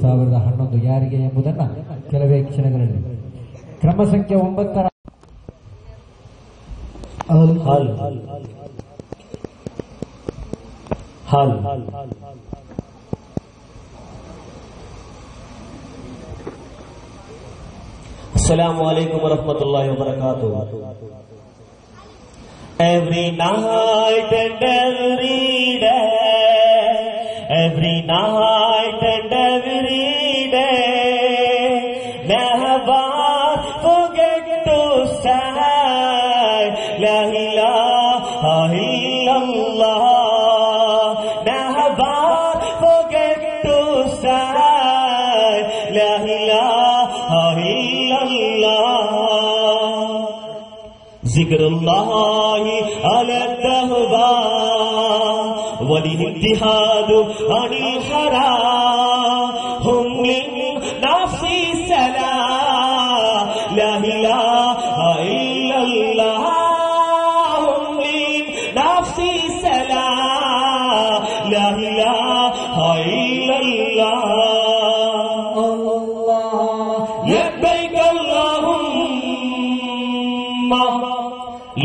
2011 ಯಾರಿಗೆ ಎಂಬುದನ್ನು ಕೆಲವೇ ಕ್ಷಣಗಳಲ್ಲಿ ಕ್ರಮ ಸಂಖ್ಯೆ 9 Assalamu alaikum wa rahmatullahi wa barakatuh. Every night and every day, every night and every day, never forget to say La ilaha illallah. Never forget to say La ilaha illallah. Zikrullahi ala dahwa walintihadu anil haram hum lin nafsi salam la ilaha illallah hum lin nafsi salam la ilaha illallah. لبيك اللهم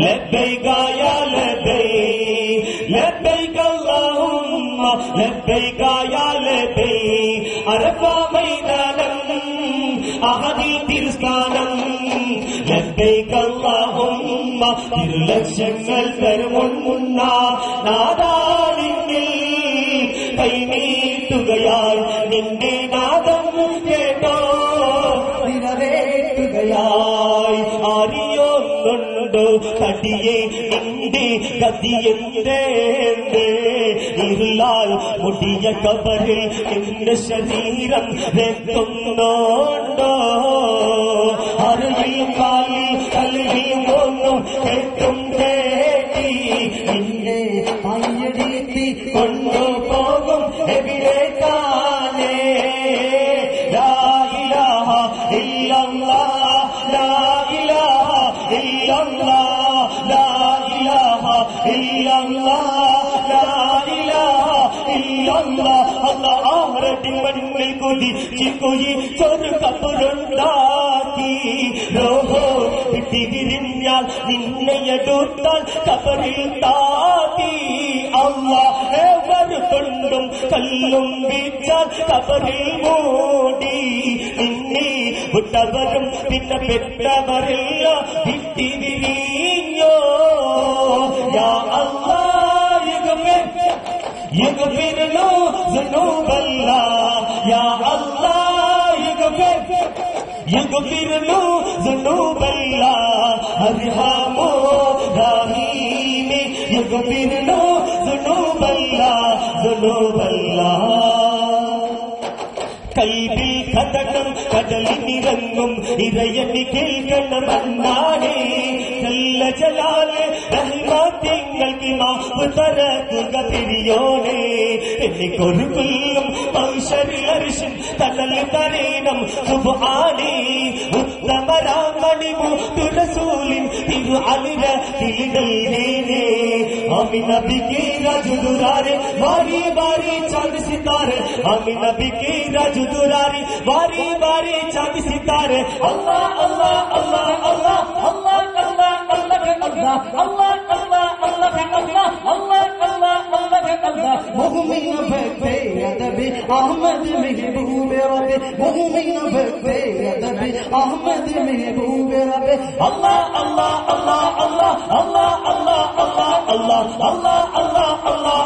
لبيك يا لبيك لبيك اللهم لبيك يا لبيك أرفع ميدانم أهدي ترسانم لبيك اللهم തിരുലക്ഷങ്ങൾ തരുമുൻ മുന്നാ നാദാലിങ്ങിൽ കൈനീട്ടുകയായി നിന്റെ നാദം കേട്ടോ നിറവേറ്റുകയായി അറിയോന്നുണ്ടോ കടിയെ നിന്റെ ഗതിയെന്തേ ഇരുളാൽ മുടിയ കബറിൽ എന്റെ ശരീരം വെക്കുന്നുണ്ടോ അറിയും കാലിൽ കല്ലിയും ഒന്നും കേട്ടും കേട്ടി എന്നെ മയ്യടിത്തി കൊണ്ടുപോകും എവിടേക്കാനേ ലാ ഇലാഹ ഇല്ലല്ലാഹ് ലാ ഇലാഹ ഇല്ലല്ലാഹ് ലാ ഇലാഹ ഇല്ലല്ലാഹ് ലാ ഇലാഹ ഇല്ലല്ലാഹ് അല്ലാഹ് ആറടി മണ്ണിൽ കുതിച്ചുപോയി ഒരു കബറുണ്ടാക്കി റോഹോ വിട്ടിരിഞ്ഞാൽ നിന്നെയടുത്താൽ കബറിൽ താത്തി അല്ലാഹ് എവർ കൊണ്ടും കല്ലും വീച്ചാൽ കബറിൽ മൂടി നിന്നെ വിട്ടവരും പിന്നെ പെട്ടവരില്ല വിട്ടിരിഞ്ഞോ യാ അല്ലാഹ് يغفر له ذنوب الله يا الله يغفر له ذنوب الله ارحمه رحيم يغفر له ذنوب الله കൽബിൽ കഥനം കടലിനിറങ്ങും ഇരയനി കേൾക്കണമെന്നാണേ ജല്ല ജലാല് റഹ്മത്തിങ്ങൾക്ക് മാഫ് തരക്കുക തിരിയോണേ എനിക്കൊരു കൊല്ലും മൗശരി അരിശൻ തണൽ തരേണം സുബ്ഹാനേ ഉത്തമരാമണിമു തുറസൂലിൻ തിരു അലിര തിരിതൈനേ ആമീൻ നബി കി രാജുദുരാരെ വാരി വാരി ചാന്ദ് സിതാരെ ആമീൻ നബി കി രാജുദുരാരെ വാരി വാരി ചാന്ദ് സിതാരെ അല്ലാഹ് അല്ലാഹ് അല്ലാഹ് അല്ലാഹ് അല്ലാഹ് അല്ലാഹ് अल्लाह अल्लाह अल्लाह अल्लाह अल्लाह अल्लाह अल्लाह अल्लाह मुहम्मद बे अदबी अहमद महबूब रब मुहम्मद बे अदबी अहमद महबूब रब अल्लाह अल्लाह अल्लाह अल्लाह अल्लाह अल्लाह अल्लाह अल्लाह अल्लाह अल्लाह अल्लाह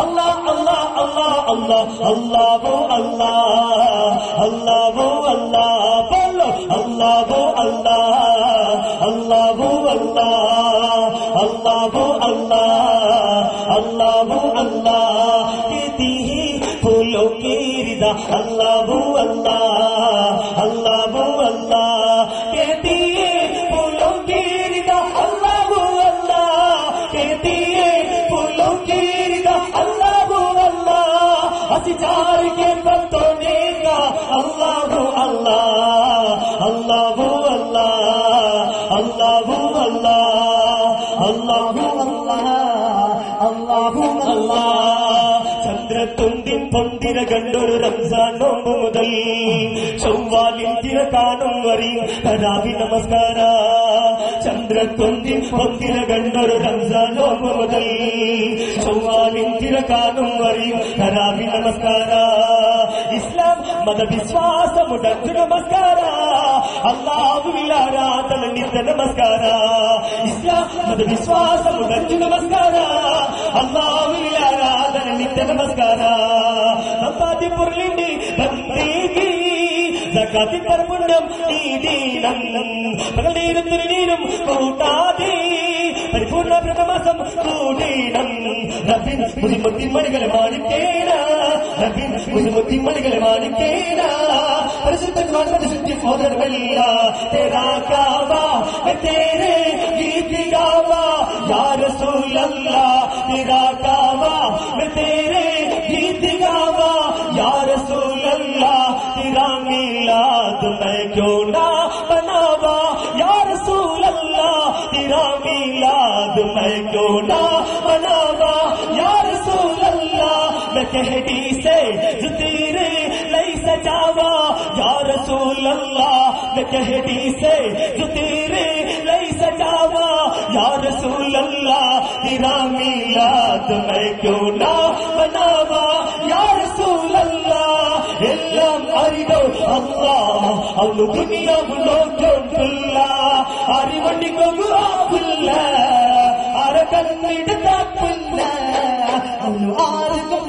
अल्लाह अल्लाह अल्लाह अल्लाह अल्लाह वो अल्लाह अल्लाह वो अल्लाह बोलो अल्लाह वो अल्लाह अल्लाह वो अल्लाह अल्लाह वो अल्लाह अल्लाह वो अल्लाह कहती है फूलों की रिदा अल्लाह वो अल्लाह अल्लाह वो अल्लाह कहती है फूलों की रिदा अल्लाह वो अल्लाह कहती है फूलों की रिदा अल्लाह वो अल्लाह असिचार के पत्तों ने का अल्लाह वो अल्लाह अल्लाह वो अल्लाह अल्लाह वो अल्लाह अल्लाहु अल्लाह अल्लाहु अल्लाह चंद्र तुंडिन തിര കണ്ടൊരു റംസാൻ നോമ്പ് മുതൽ ചൊവ്വാലിൻ തിര കാണും വരെയും തരാവി നമസ്കാര ചന്ദ്രത്വന്തിൻ പൊത്തിര കണ്ടൊരു റംസാൻ നോമ്പ് മുതൽ ചൊവ്വാലിൻ തിര കാണും വരെയും തരാവി നമസ്കാര ഇസ്ലാം മതവിശ്വാസമുടച്ചു നമസ്കാര അല്ലാഹുവിൽ ആരാധന നിത്യ നമസ്കാര ഇസ്ലാം മതവിശ്വാസമുടച്ചു നമസ്കാര അല്ലാഹുവിൽ ആരാധന നിത്യ നമസ്കാര സമ്പാദ്യ പൊരുളിന്റെ ബന്ധേകി സകാത്തി പർപുണ്യം ഈ ദീനം പകലീരത്തിന് നീരും കൂട്ടാതെ പരിപൂർണ പ്രഥമാസം കൂടീണം റബ്ബിൻ മുസ്ലിമുത്തി മണികളെ മാണിക്കേന റബ്ബിൻ മുസ്ലിമുത്തി മണികളെ മാണിക്കേന പരിശുദ്ധന്മാർ പരിശുദ്ധി പോകണമല്ല തേരാ കാവാ തേരെ ഗീതി ഗാവാ യാ റസൂലല്ലാഹ് തേരാ കാവാ തേരെ ഗീതി ഗാവാ യാ റസൂലല്ലാഹ് तेरा मिलाद मैं क्यों ना बनावा या रसूल अल्लाह तेरा मिलाद मैं क्यों ना बनावा या रसूल अल्लाह मैं कहती से तेरे लई सजावा या रसूल अल्लाह मैं कहती से तेरे लई सजावा या रसूल अल्लाह तेरा मिलाद मैं क्यों ना बनावा या रसूल अल्लाह എല്ലാം അറിയോ അല്ലാഹ് അന്നു ദുനിയാവിലോട്ടുള്ള അറിവണ്ടിക്കൊള്ള അരകണ്ണിട തപ്പില്ല അന്നു ആർക്കും